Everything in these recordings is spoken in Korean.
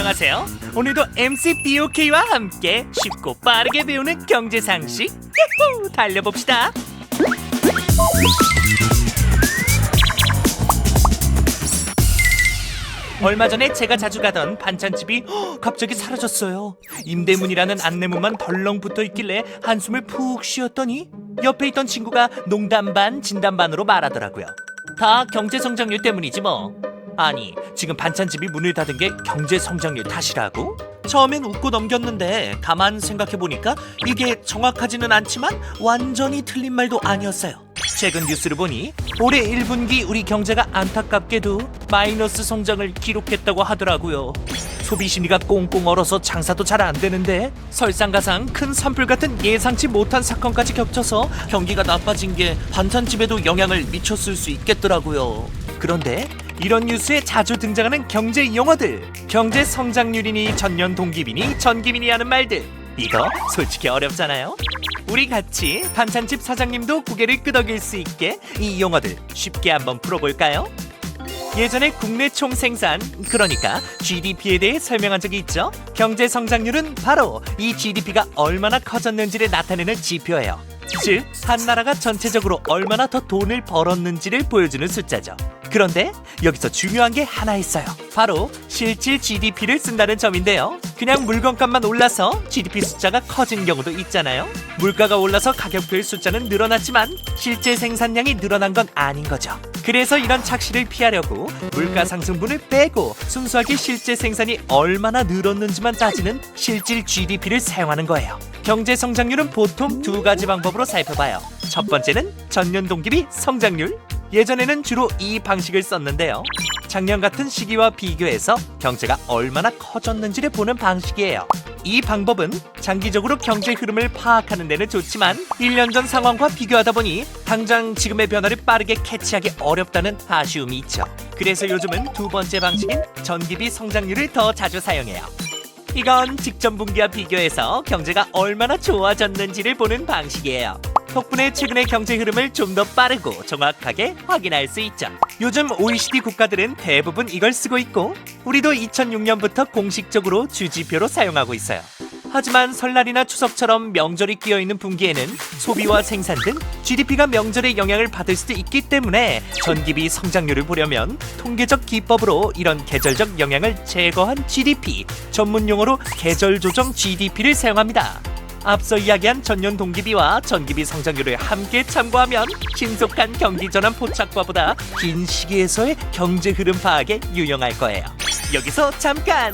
안녕하세요. 오늘도 MC BOK와 함께 쉽고 빠르게 배우는 경제 상식 야호! 달려봅시다. 얼마 전에 제가 자주 가던 반찬집이 갑자기 사라졌어요. 임대문이라는 안내문만 덜렁 붙어 있길래 한숨을 푹 쉬었더니 옆에 있던 친구가 농담 반 진담 반으로 말하더라고요. 다 경제 성장률 때문이지 뭐. 아니, 지금 반찬집이 문을 닫은 게 경제 성장률 탓이라고? 처음엔 웃고 넘겼는데 가만 생각해보니까 이게 정확하지는 않지만 완전히 틀린 말도 아니었어요. 최근 뉴스를 보니 올해 1분기 우리 경제가 안타깝게도 마이너스 성장을 기록했다고 하더라고요. 소비 심리가 꽁꽁 얼어서 장사도 잘 안 되는데 설상가상 큰 산불 같은 예상치 못한 사건까지 겹쳐서 경기가 나빠진 게 반찬집에도 영향을 미쳤을 수 있겠더라고요. 그런데 이런 뉴스에 자주 등장하는 경제 용어들, 경제 성장률이니 전년 동기비니 전기비니 하는 말들, 이거 솔직히 어렵잖아요. 우리 같이 반찬집 사장님도 고개를 끄덕일 수 있게 이 용어들 쉽게 한번 풀어볼까요? 예전에 국내 총생산, 그러니까 GDP에 대해 설명한 적이 있죠. 경제 성장률은 바로 이 GDP가 얼마나 커졌는지를 나타내는 지표예요. 즉, 한 나라가 전체적으로 얼마나 더 돈을 벌었는지를 보여주는 숫자죠. 그런데 여기서 중요한 게 하나 있어요. 바로 실질 GDP를 쓴다는 점인데요. 그냥 물건값만 올라서 GDP 숫자가 커진 경우도 있잖아요. 물가가 올라서 가격표의 숫자는 늘어났지만 실제 생산량이 늘어난 건 아닌 거죠. 그래서 이런 착시를 피하려고 물가 상승분을 빼고 순수하게 실제 생산이 얼마나 늘었는지만 따지는 실질 GDP를 사용하는 거예요. 경제 성장률은 보통 두 가지 방법으로 살펴봐요. 첫 번째는 전년 동기비 성장률. 예전에는 주로 이 방식을 썼는데요. 작년 같은 시기와 비교해서 경제가 얼마나 커졌는지를 보는 방식이에요. 이 방법은 장기적으로 경제 흐름을 파악하는 데는 좋지만 1년 전 상황과 비교하다 보니 당장 지금의 변화를 빠르게 캐치하기 어렵다는 아쉬움이 있죠. 그래서 요즘은 두 번째 방식인 전기비 성장률을 더 자주 사용해요. 이건 직전 분기와 비교해서 경제가 얼마나 좋아졌는지를 보는 방식이에요. 덕분에 최근의 경제 흐름을 좀 더 빠르고 정확하게 확인할 수 있죠. 요즘 OECD 국가들은 대부분 이걸 쓰고 있고 우리도 2006년부터 공식적으로 주지표로 사용하고 있어요. 하지만 설날이나 추석처럼 명절이 끼어있는 분기에는 소비와 생산 등 GDP가 명절의 영향을 받을 수도 있기 때문에 전기비 성장률을 보려면 통계적 기법으로 이런 계절적 영향을 제거한 GDP, 전문 용어로 계절조정 GDP를 사용합니다. 앞서 이야기한 전년 동기비와 전기비 성장률을 함께 참고하면 신속한 경기 전환 포착과보다 긴 시기에서의 경제 흐름 파악에 유용할 거예요. 여기서 잠깐!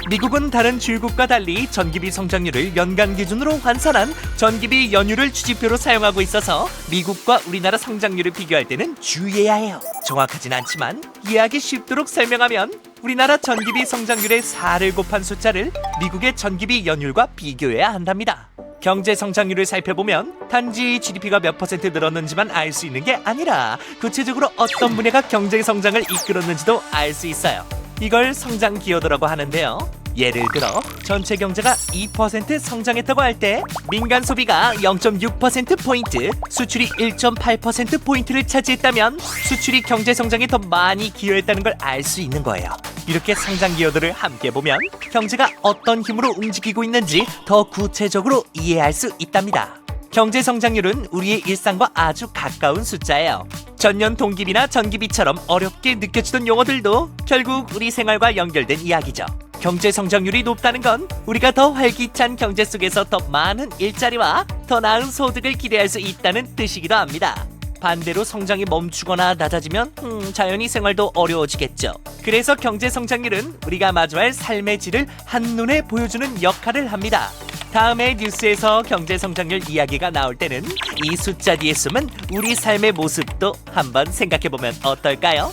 미국은 다른 주요국과 달리 전기비 성장률을 연간 기준으로 환산한 전기비 연율을 주지표로 사용하고 있어서 미국과 우리나라 성장률을 비교할 때는 주의해야 해요. 정확하진 않지만 이해하기 쉽도록 설명하면 우리나라 전기비 성장률의 4를 곱한 숫자를 미국의 전기비 연율과 비교해야 한답니다. 경제 성장률을 살펴보면 단지 GDP가 몇 퍼센트 늘었는지만 알 수 있는 게 아니라 구체적으로 어떤 분야가 경제 성장을 이끌었는지도 알 수 있어요. 이걸 성장 기여도라고 하는데요. 예를 들어 전체 경제가 2% 성장했다고 할 때 민간 소비가 0.6%포인트, 수출이 1.8%포인트를 차지했다면 수출이 경제 성장에 더 많이 기여했다는 걸 알 수 있는 거예요. 이렇게 성장 기여도를 함께 보면 경제가 어떤 힘으로 움직이고 있는지 더 구체적으로 이해할 수 있답니다. 경제 성장률은 우리의 일상과 아주 가까운 숫자예요. 전년 동기비나 전기비처럼 어렵게 느껴지던 용어들도 결국 우리 생활과 연결된 이야기죠. 경제 성장률이 높다는 건 우리가 더 활기찬 경제 속에서 더 많은 일자리와 더 나은 소득을 기대할 수 있다는 뜻이기도 합니다. 반대로 성장이 멈추거나 낮아지면 자연히 생활도 어려워지겠죠. 그래서 경제 성장률은 우리가 마주할 삶의 질을 한눈에 보여주는 역할을 합니다. 다음에 뉴스에서 경제 성장률 이야기가 나올 때는 이 숫자 뒤에 숨은 우리 삶의 모습도 한번 생각해보면 어떨까요?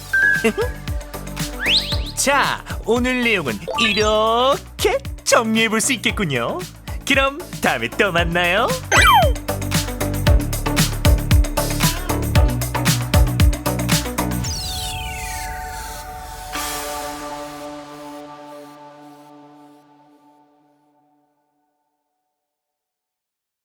자, 오늘 내용은 이렇게 정리해볼 수 있겠군요. 그럼 다음에 또 만나요.